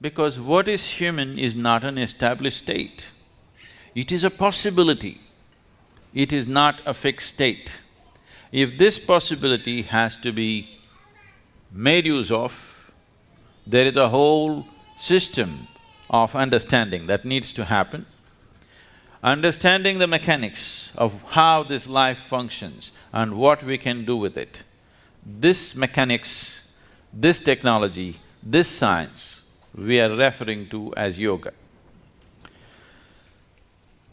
Because what is human is not an established state. It is a possibility. It is not a fixed state. If this possibility has to be made use of, there is a whole system of understanding that needs to happen. Understanding the mechanics of how this life functions and what we can do with it. This mechanics, this technology, this science, we are referring to as yoga.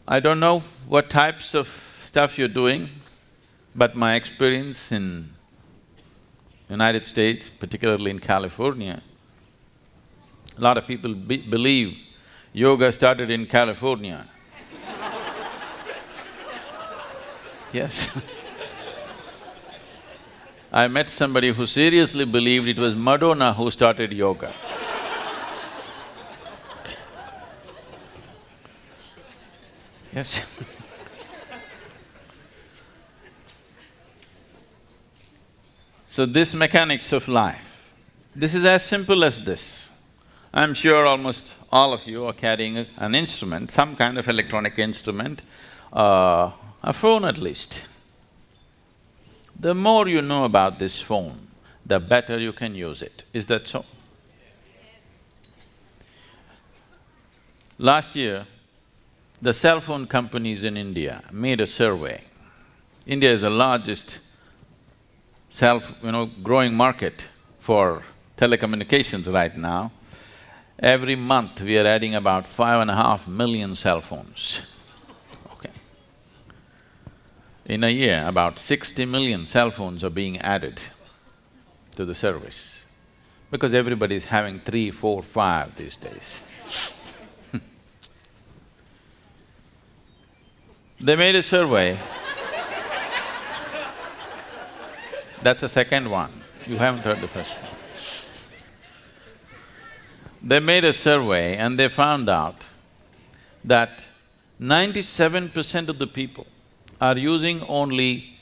I don't know what types of stuff you're doing, but my experience in United States, particularly in California, a lot of people believe yoga started in California. Yes. I met somebody who seriously believed it was Madonna who started yoga. Yes. So this mechanics of life, this is as simple as this. I'm sure almost all of you are carrying an instrument, some kind of electronic instrument, a phone at least. The more you know about this phone, the better you can use it. Is that so? Last year, the cell phone companies in India made a survey. India is the largest growing market for telecommunications right now. Every month we are adding about 5.5 million cell phones, okay. In a year, about 60 million cell phones are being added to the service, because everybody is having 3, 4, 5 these days. They made a survey. That's the second one, you haven't heard the first one. They made a survey and they found out that 97% of the people are using only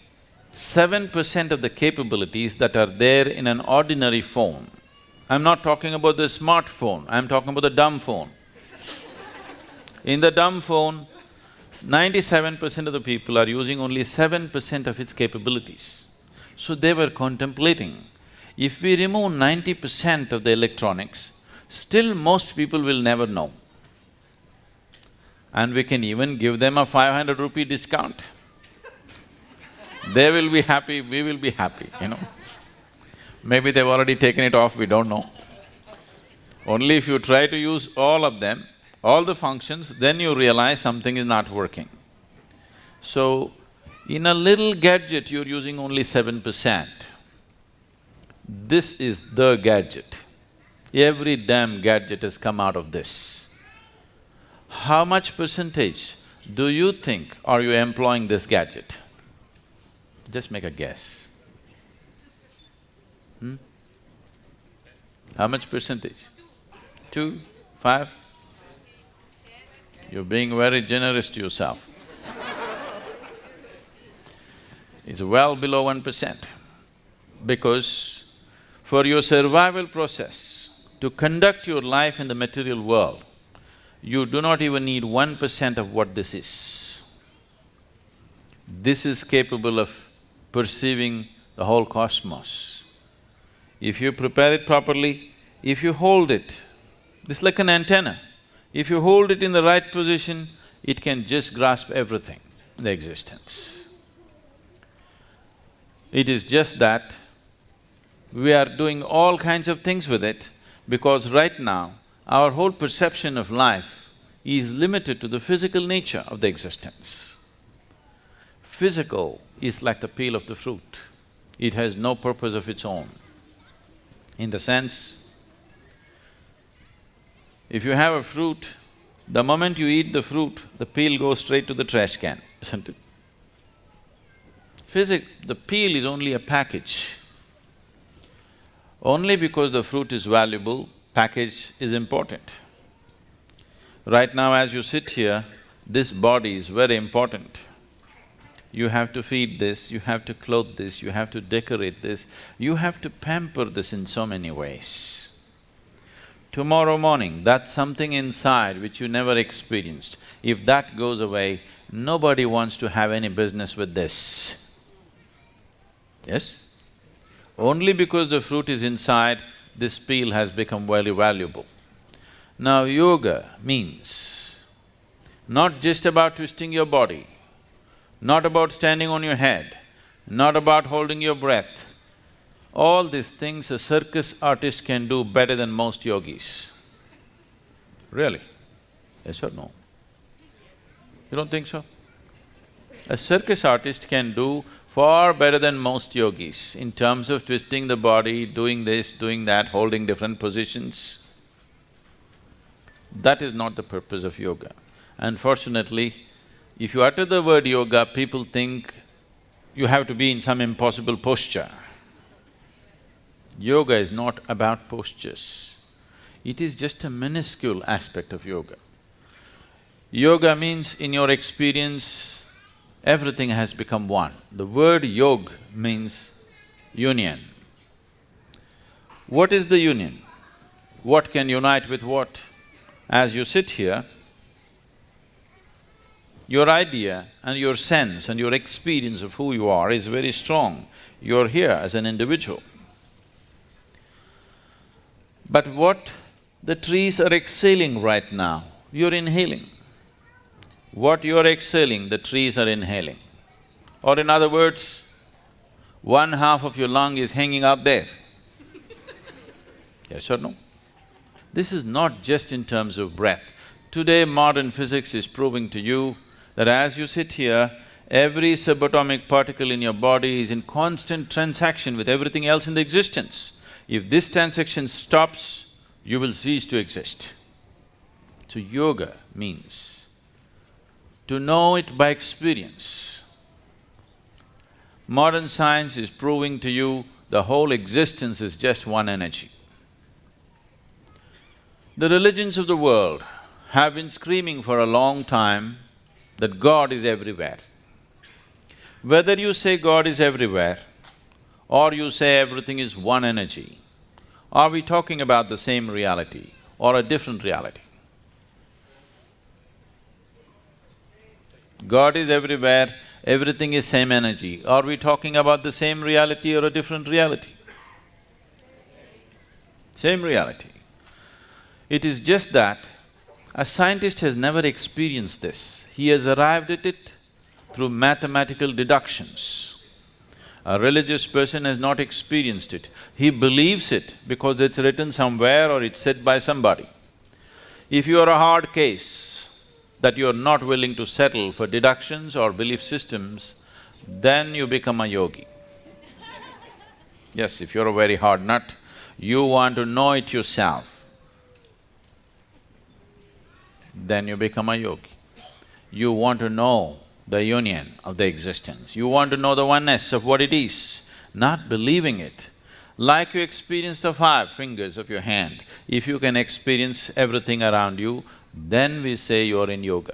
7% of the capabilities that are there in an ordinary phone. I'm not talking about the smartphone, I'm talking about the dumb phone. In the dumb phone, 97% of the people are using only 7% of its capabilities. So they were contemplating, if we remove 90% of the electronics, still most people will never know. And we can even give them a 500 rupee discount. They will be happy, we will be happy, Maybe they've already taken it off, we don't know. Only if you try to use all of them, all the functions, then you realize something is not working. So, in a little gadget, you're using only 7%. This is the gadget. Every damn gadget has come out of this. How much percentage do you think are you employing this gadget? Just make a guess. How much percentage? 2, 5? You're being very generous to yourself. It's well below 1%, because for your survival process, to conduct your life in the material world, you do not even need 1% of what this is. This is capable of perceiving the whole cosmos. If you prepare it properly, if you hold it, this is like an antenna. If you hold it in the right position, it can just grasp everything in the existence. It is just that we are doing all kinds of things with it, because right now, our whole perception of life is limited to the physical nature of the existence. Physical is like the peel of the fruit. It has no purpose of its own. In the sense, if you have a fruit, the moment you eat the fruit, the peel goes straight to the trash can, isn't it? The peel is only a package. Only because the fruit is valuable, package is important. Right now as you sit here, this body is very important. You have to feed this, you have to clothe this, you have to decorate this, you have to pamper this in so many ways. Tomorrow morning, that's something inside which you never experienced. If that goes away, nobody wants to have any business with this. Yes? Only because the fruit is inside, this peel has become very valuable. Now, yoga means not just about twisting your body, not about standing on your head, not about holding your breath. All these things a circus artist can do better than most yogis. Really? Yes or no? You don't think so? A circus artist can do far better than most yogis in terms of twisting the body, doing this, doing that, holding different positions. That is not the purpose of yoga. Unfortunately, if you utter the word yoga, people think you have to be in some impossible posture. Yoga is not about postures. It is just a minuscule aspect of yoga. Yoga means, in your experience, everything has become one. The word yog means union. What is the union? What can unite with what? As you sit here, your idea and your sense and your experience of who you are is very strong. You're here as an individual. But what the trees are exhaling right now, you're inhaling. What you're exhaling, the trees are inhaling. Or in other words, one half of your lung is hanging out there. Yes or no? This is not just in terms of breath. Today, modern physics is proving to you that as you sit here, every subatomic particle in your body is in constant transaction with everything else in the existence. If this transaction stops, you will cease to exist. So yoga means to know it by experience. Modern science is proving to you the whole existence is just one energy. The religions of the world have been screaming for a long time that God is everywhere. Whether you say God is everywhere or you say everything is one energy, are we talking about the same reality or a different reality? God is everywhere, everything is same energy. Are we talking about the same reality or a different reality? Same reality. It is just that a scientist has never experienced this. He has arrived at it through mathematical deductions. A religious person has not experienced it. He believes it because it's written somewhere or it's said by somebody. If you are a hard case that you are not willing to settle for deductions or belief systems, then you become a yogi. Yes, if you're a very hard nut, you want to know it yourself, then you become a yogi. You want to know the union of the existence, you want to know the oneness of what it is, not believing it. Like you experience the 5 fingers of your hand, if you can experience everything around you, then we say you're in yoga.